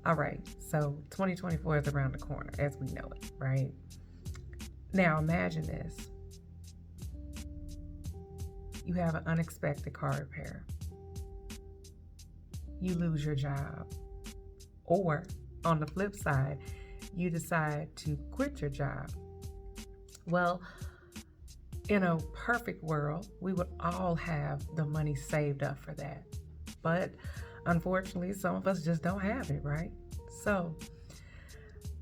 All right, so 2024 is around the corner as we know it, right? Now imagine this. You have an unexpected car repair. You lose your job. Or on the flip side, you decide to quit your job. Well, in a perfect world, we would all have the money saved up for that. But unfortunately, some of us just don't have it, right? So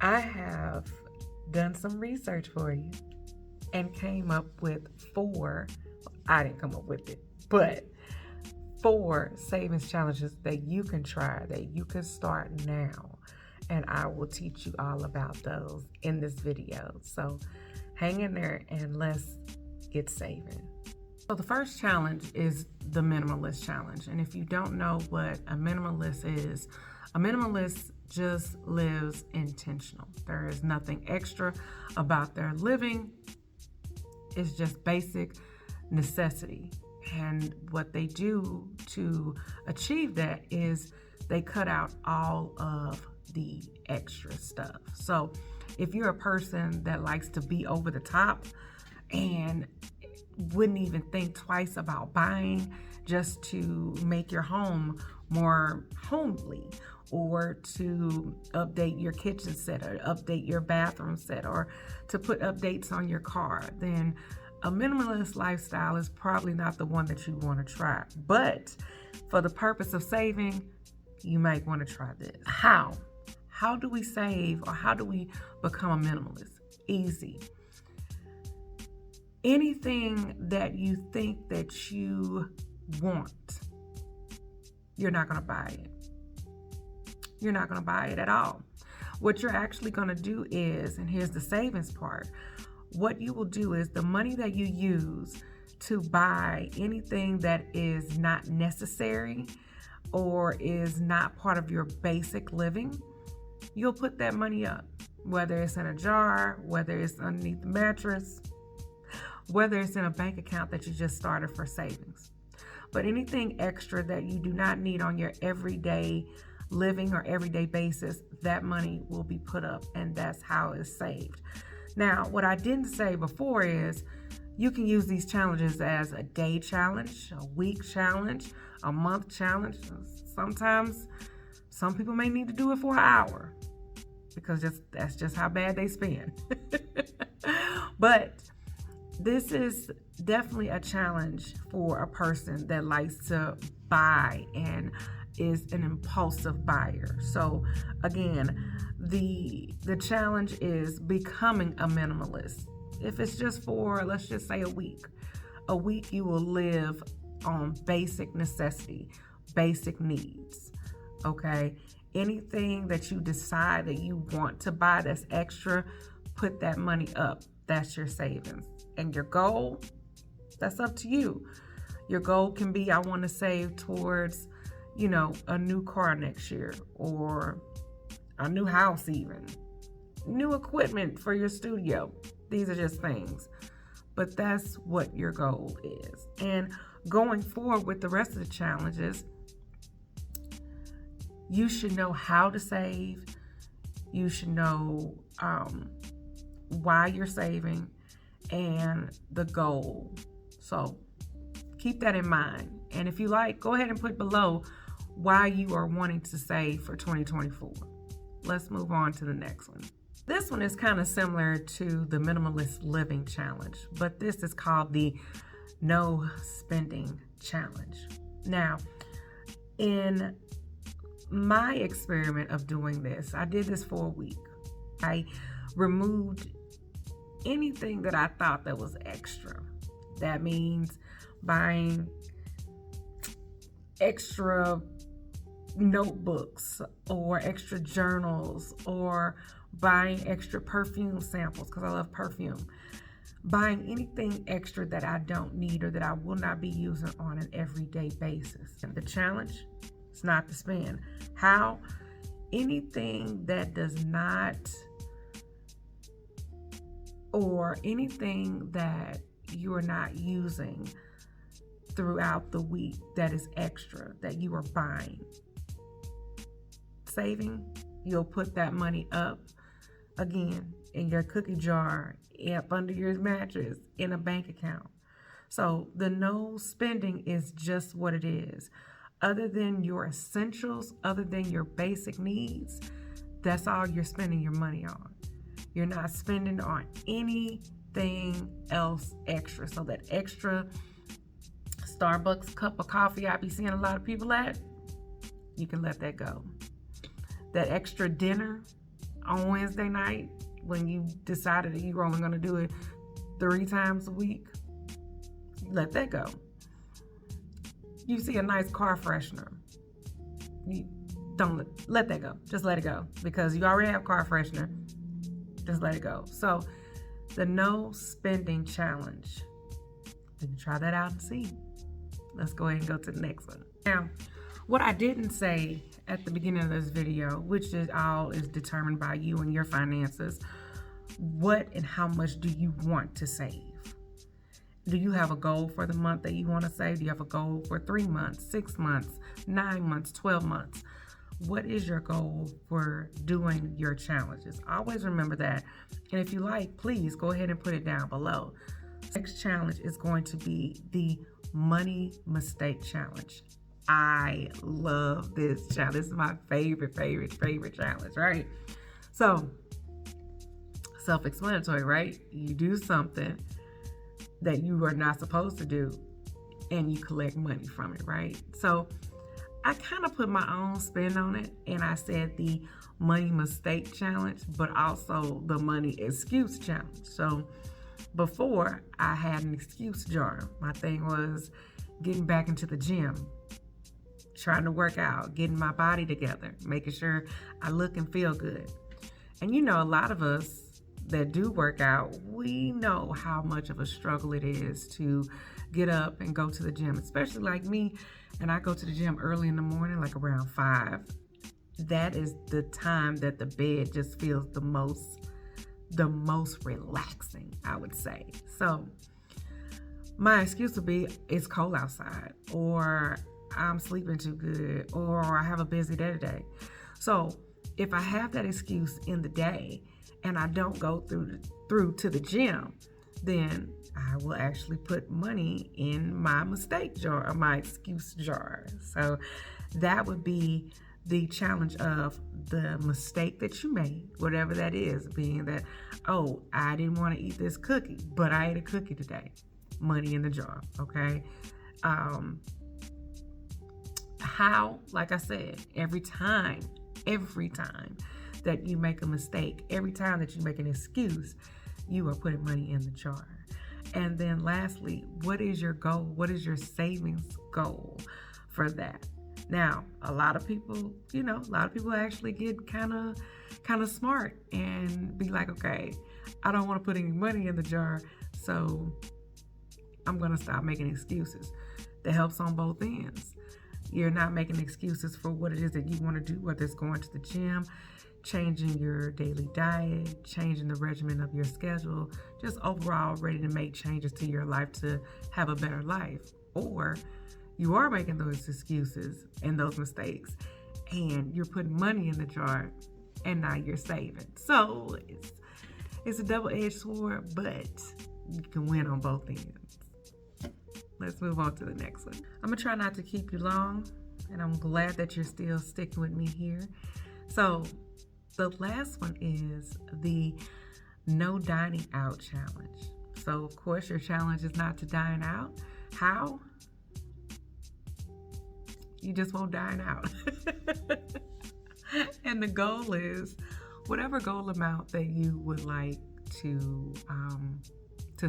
I have done some research for you and came up with I didn't come up with it, but 4 savings challenges that you can try, that you can start now. And I will teach you all about those in this video. So hang in there and let's get saving. So the first challenge is the minimalist challenge. And if you don't know what a minimalist is, a minimalist just lives intentional. There is nothing extra about their living. It's just basic necessity. And what they do to achieve that is they cut out all of the extra stuff. So if you're a person that likes to be over the top and wouldn't even think twice about buying just to make your home more homely, or to update your kitchen set, or update your bathroom set, or to put updates on your car, then a minimalist lifestyle is probably not the one that you want to try. But for the purpose of saving, you might want to try this. How do we save, or how do we become a minimalist? Easy. Anything that you think that you want, you're not going to buy it. You're not going to buy it at all. What you're actually going to do is, and here's the savings part, what you will do is the money that you use to buy anything that is not necessary or is not part of your basic living, you'll put that money up, whether it's in a jar, whether it's underneath the mattress, whether it's in a bank account that you just started for savings. But anything extra that you do not need on your everyday living or everyday basis, that money will be put up, and that's how it's saved. Now, what I didn't say before is you can use these challenges as a day challenge, a week challenge, a month challenge. Sometimes some people may need to do it for an hour because that's just how bad they spend. But this is definitely a challenge for a person that likes to buy and is an impulsive buyer. So again, the challenge is becoming a minimalist. If it's just for, let's just say a week you will live on basic necessity, basic needs, okay? Anything that you decide that you want to buy that's extra, put that money up. That's your savings. And your goal, that's up to you. Your goal can be, I want to save towards, a new car next year, or a new house even, new equipment for your studio. These are just things. But that's what your goal is. And going forward with the rest of the challenges, you should know how to save. You should know why you're saving and the goal. So keep that in mind. And if you like, go ahead and put below why you are wanting to save for 2024. Let's move on to the next one. This one is kind of similar to the minimalist living challenge, but this is called the no spending challenge. Now, in my experiment of doing this, I did this for a week. I removed anything that I thought that was extra. That means buying extra notebooks or extra journals, or buying extra perfume samples because I love perfume. Buying anything extra that I don't need or that I will not be using on an everyday basis. And the challenge is not to spend. How? Anything that does not, or anything that you are not using throughout the week that is extra, that you are buying. Saving you'll put that money up again in your cookie jar, up under your mattress, in a bank account. So the no spending is just what it is. Other than your essentials, other than your basic needs, that's all you're spending your money on. You're not spending on anything else extra. So that extra Starbucks cup of coffee I be seeing a lot of people at, you can let that go. That extra dinner on Wednesday night when you decided that you were only going to do it 3 times a week, let that go. You see a nice car freshener, you don't let that go. Just let it go, because you already have car freshener. Just let it go. So the no spending challenge, you can try that out and see. Let's go ahead and go to the next one. Now, what I didn't say at the beginning of this video, which is all is determined by you and your finances, what and how much do you want to save? Do you have a goal for the month that you want to save? Do you have a goal for 3 months, 6 months, 9 months, 12 months? What is your goal for doing your challenges? Always remember that. And if you like, please go ahead and put it down below. Next challenge is going to be the money mistake challenge. I love this challenge. This is my favorite challenge, right? So, self-explanatory, right? You do something that you are not supposed to do and you collect money from it, right? So I kind of put my own spin on it, and I said the money mistake challenge, but also the money excuse challenge. So before, I had an excuse jar. My thing was getting back into the gym, trying to work out, getting my body together, making sure I look and feel good. And you know, a lot of us that do work out, we know how much of a struggle it is to get up and go to the gym, especially like me. And I go to the gym early in the morning, like around 5. That is the time that the bed just feels the most relaxing, I would say. So my excuse would be, it's cold outside, or I'm sleeping too good, or I have a busy day today. So if I have that excuse in the day and I don't go through to the gym, then I will actually put money in my mistake jar, or my excuse jar. So that would be the challenge of the mistake that you made, whatever that is, being that, oh, I didn't want to eat this cookie, but I ate a cookie today. Money in the jar, okay? How, like I said, every time that you make a mistake, every time that you make an excuse, you are putting money in the jar. And then lastly, what is your goal? What is your savings goal for that? Now, a lot of people actually get kind of smart and be like, okay, I don't want to put any money in the jar, so I'm going to stop making excuses. That helps on both ends. You're not making excuses for what it is that you want to do, whether it's going to the gym, changing your daily diet, changing the regimen of your schedule, just overall ready to make changes to your life to have a better life. Or you are making those excuses and those mistakes, and you're putting money in the jar, and now you're saving. So it's a double-edged sword, but you can win on both ends. Let's move on to the next one. I'm gonna try not to keep you long, and I'm glad that you're still sticking with me here. So the last one is the no dining out challenge. So of course your challenge is not to dine out. How? You just won't dine out. And the goal is whatever goal amount that you would like to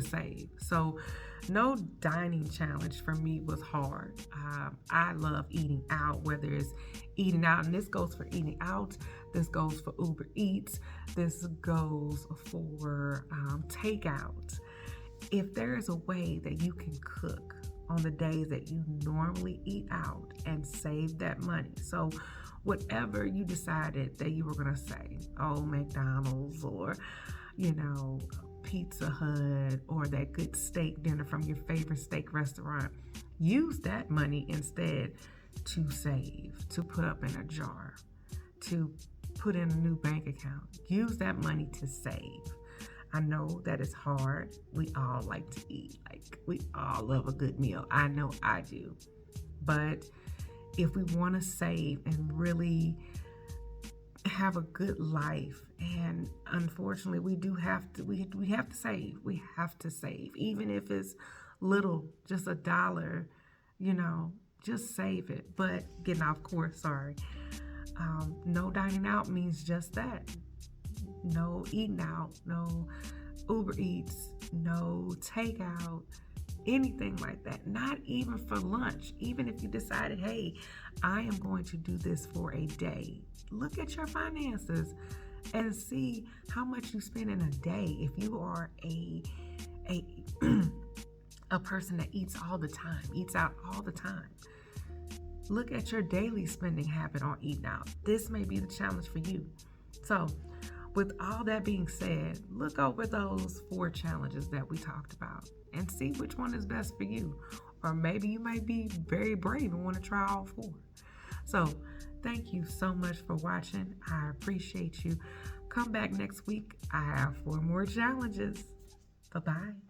save. So no dining challenge for me was hard. I love eating out, whether it's eating out, and this goes for eating out, this goes for Uber Eats, this goes for takeout. If there is a way that you can cook on the days that you normally eat out and save that money. So whatever you decided that you were going to say, oh, McDonald's, or, Pizza Hut, or that good steak dinner from your favorite steak restaurant, use that money instead to save, to put up in a jar, to put in a new bank account. Use that money to save. I know that it's hard. We all like to eat. Like, we all love a good meal. I know I do. But if we want to save and really have a good life, and unfortunately we do have to, we have to save. We have to save, even if it's little, just $1, just save it. But getting off course, sorry. No dining out means just that. No eating out, no Uber Eats, no takeout, anything like that. Not even for lunch. Even if you decided, hey, I am going to do this for a day. Look at your finances and see how much you spend in a day. If you are a person that eats all the time, eats out all the time, look at your daily spending habit on eating out. This may be the challenge for you. So, with all that being said, look over those 4 challenges that we talked about and see which one is best for you. Or maybe you might be very brave and want to try all 4. So, thank you so much for watching. I appreciate you. Come back next week. I have 4 more challenges. Bye-bye.